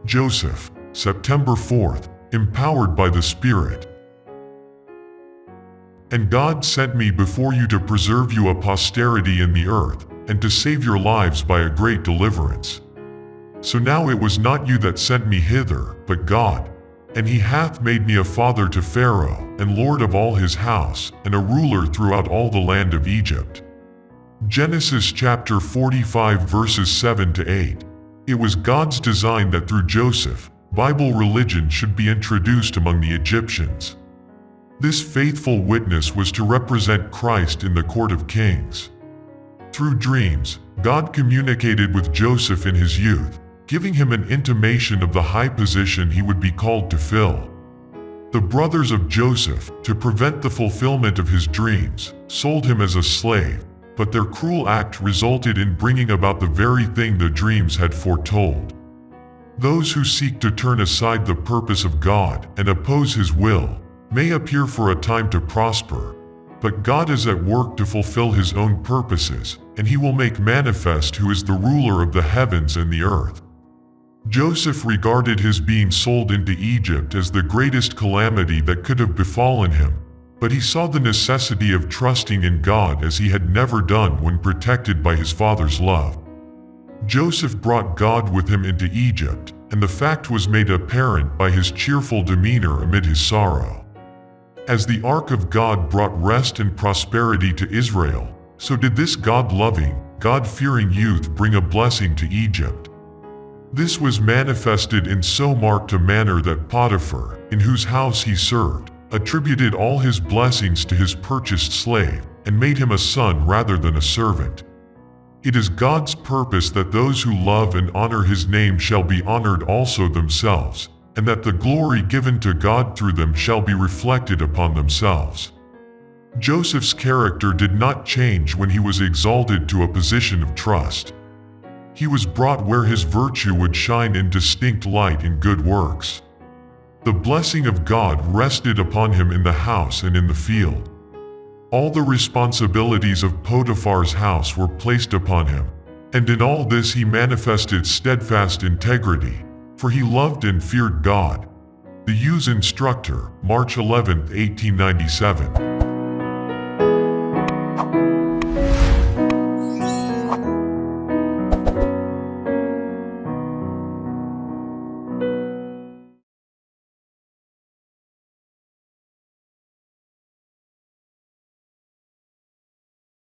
Joseph, September 4th, empowered by the Spirit. And God sent me before you to preserve you a posterity in the earth, and to save your lives by a great deliverance. So now it was not you that sent me hither, but God. And he hath made me a father to Pharaoh, and lord of all his house, and a ruler throughout all the land of Egypt. Genesis chapter 45 verses 7 to 8. It was God's design that through Joseph, Bible religion should be introduced among the Egyptians. This faithful witness was to represent Christ in the court of kings. Through dreams, God communicated with Joseph in his youth, giving him an intimation of the high position he would be called to fill. The brothers of Joseph, to prevent the fulfillment of his dreams, sold him as a slave, but their cruel act resulted in bringing about the very thing the dreams had foretold. Those who seek to turn aside the purpose of God and oppose his will may appear for a time to prosper, but God is at work to fulfill his own purposes, and he will make manifest who is the ruler of the heavens and the earth. Joseph regarded his being sold into Egypt as the greatest calamity that could have befallen him, but he saw the necessity of trusting in God as he had never done when protected by his father's love. Joseph brought God with him into Egypt, and the fact was made apparent by his cheerful demeanor amid his sorrow. As the ark of God brought rest and prosperity to Israel, so did this God-loving, God-fearing youth bring a blessing to Egypt. This was manifested in so marked a manner that Potiphar, in whose house he served, attributed all his blessings to his purchased slave, and made him a son rather than a servant. It is God's purpose that those who love and honor his name shall be honored also themselves, and that the glory given to God through them shall be reflected upon themselves. Joseph's character did not change when he was exalted to a position of trust. He was brought where his virtue would shine in distinct light in good works. The blessing of God rested upon him in the house and in the field. All the responsibilities of Potiphar's house were placed upon him, and in all this he manifested steadfast integrity, for he loved and feared God. The Youth Instructor, March 11, 1897.